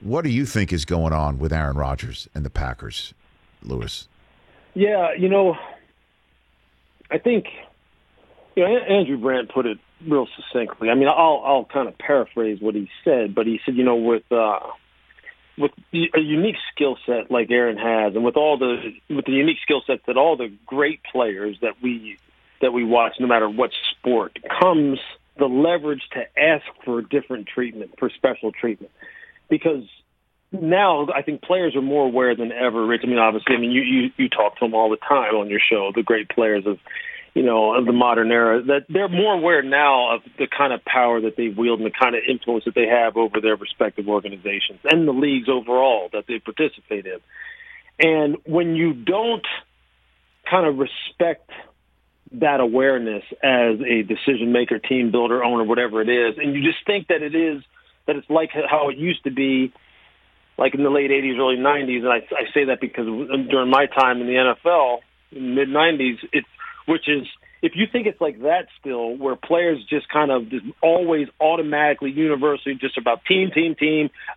What do you think is going on with Aaron Rodgers and the Packers, Lewis? Yeah, I think Andrew Brandt put it real succinctly. I mean, I'll kind of paraphrase what he said, but he said, with a unique skill set like Aaron has, and with the unique skill sets that all the great players that we watch, no matter what sport, comes the leverage to ask for different treatment, for special treatment, because now I think players are more aware than ever, Rich. I mean, obviously, you talk to them all the time on your show, the great players of the modern era, that they're more aware now of the kind of power that they wield and the kind of influence that they have over their respective organizations and the leagues overall that they participate in. And when you don't kind of respect that awareness as a decision maker, team builder, owner, whatever it is, and you just think that it's like how it used to be, like in the late 80s, early 90s, and I say that because during my time in the NFL, in the mid-90s, which is, if you think it's like that still, where players just kind of just always automatically, universally just about team,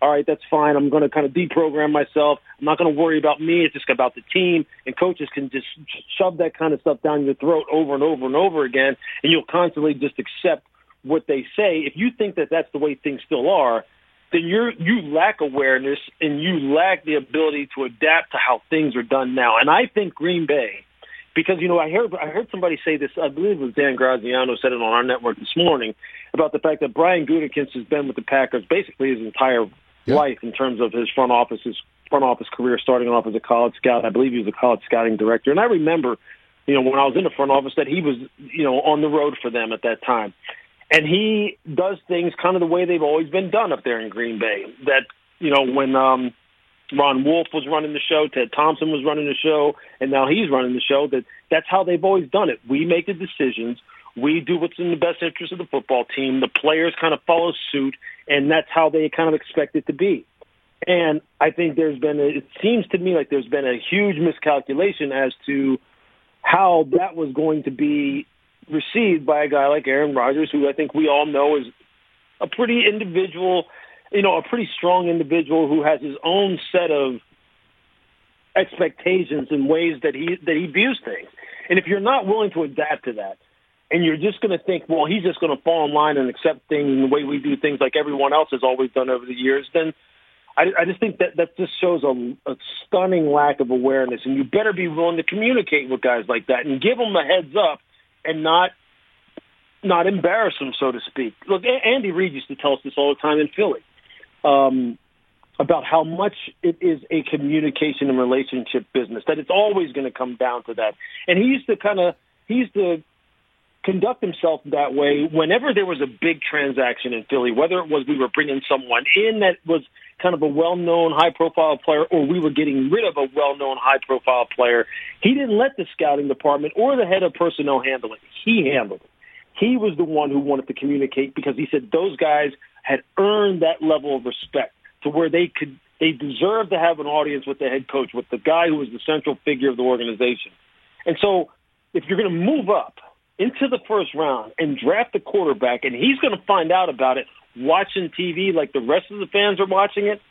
all right, that's fine, I'm going to kind of deprogram myself, I'm not going to worry about me, it's just about the team, and coaches can just shove that kind of stuff down your throat over and over and over again, and you'll constantly just accept what they say. If you think that that's the way things still are, then you lack awareness and you lack the ability to adapt to how things are done now. And I think Green Bay, because, I heard somebody say this, I believe it was Dan Graziano said it on our network this morning, about the fact that Brian Gutekunst has been with the Packers basically his entire life in terms of his front office career, starting off as a college scout. I believe he was a college scouting director. And I remember, when I was in the front office, that he was, on the road for them at that time. And he does things kind of the way they've always been done up there in Green Bay. That, when Ron Wolf was running the show, Ted Thompson was running the show, and now he's running the show, that's how they've always done it. We make the decisions. We do what's in the best interest of the football team. The players kind of follow suit, and that's how they kind of expect it to be. And I think it seems to me like there's been a huge miscalculation as to how that was going to be received by a guy like Aaron Rodgers, who I think we all know is a pretty individual, a pretty strong individual who has his own set of expectations and ways that he views things. And if you're not willing to adapt to that, and you're just going to think, well, he's just going to fall in line and accept things the way we do things like everyone else has always done over the years, then I just think that just shows a stunning lack of awareness. And you better be willing to communicate with guys like that and give them a heads up, and not embarrass them, so to speak. Look, Andy Reid used to tell us this all the time in Philly about how much it is a communication and relationship business, that it's always going to come down to that. And he used to conduct himself that way whenever there was a big transaction in Philly, whether it was we were bringing someone in that was kind of a well-known, high-profile player, or we were getting rid of a well-known, high-profile player. He didn't let the scouting department or the head of personnel handle it. He handled it. He was the one who wanted to communicate, because he said those guys had earned that level of respect to where they deserved to have an audience with the head coach, with the guy who was the central figure of the organization. And so if you're going to move up into the first round and draft a quarterback, and he's going to find out about it watching TV like the rest of the fans are watching it,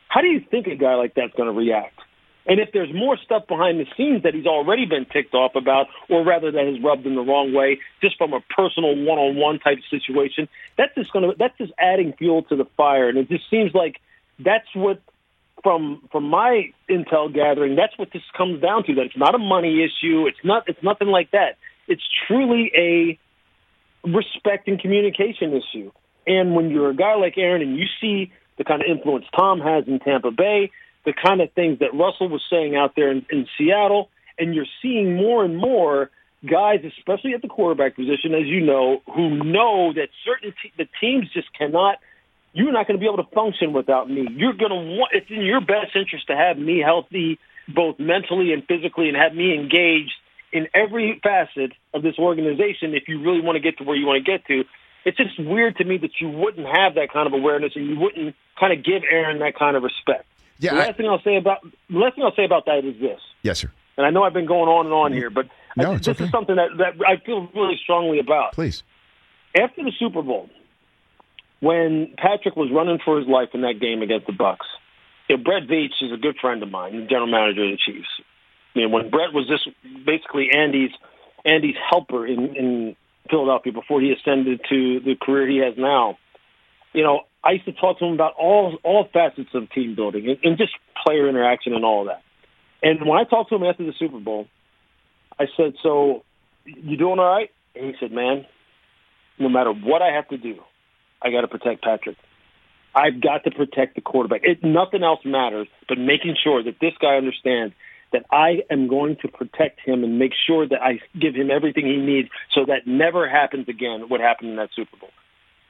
how do you think a guy like that's going to react? And if there's more stuff behind the scenes that he's already been ticked off about, or rather that has rubbed him the wrong way, just from a personal one-on-one type situation, that's just adding fuel to the fire. And it just seems like that's what, from my intel gathering, that's what this comes down to. That it's not a money issue. It's nothing like that. It's truly a respect and communication issue. And when you're a guy like Aaron and you see the kind of influence Tom has in Tampa Bay, the kind of things that Russell was saying out there in Seattle, and you're seeing more and more guys, especially at the quarterback position, as you know, who know that the teams just cannot, you're not going to be able to function without me. It's in your best interest to have me healthy, both mentally and physically, and have me engaged in every facet of this organization if you really want to get to where you want to get to. It's just weird to me that you wouldn't have that kind of awareness and you wouldn't kind of give Aaron that kind of respect. Yeah, the last thing I'll say about that is this. Yes, sir. And I know I've been going on and on here, but this is something that I feel really strongly about. Please. After the Super Bowl, when Patrick was running for his life in that game against the Bucs, Brett Veach is a good friend of mine, the general manager of the Chiefs. When Brett was just basically Andy's helper in Philadelphia before he ascended to the career he has now, I used to talk to him about all facets of team building and just player interaction and all of that. And when I talked to him after the Super Bowl, I said, "So, you doing all right?" And he said, "Man, no matter what I have to do, I got to protect Patrick. I've got to protect the quarterback. Nothing else matters but making sure that this guy understands that I am going to protect him and make sure that I give him everything he needs so that never happens again what happened in that Super Bowl.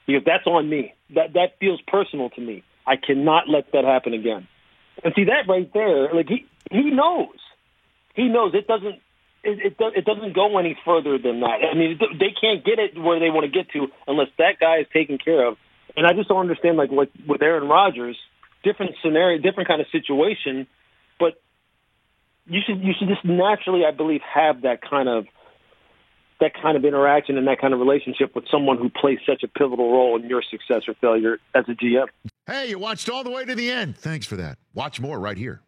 Because that's on me. That feels personal to me. I cannot let that happen again." And see, that right there, like he knows. He knows it doesn't go any further than that. I mean, they can't get it where they want to get to unless that guy is taken care of. And I just don't understand, like with Aaron Rodgers, different scenario, different kind of situation, but you should just naturally, I believe, have that kind of interaction and that kind of relationship with someone who plays such a pivotal role in your success or failure as a GM. Hey, you watched all the way to the end. Thanks for that. Watch more right here.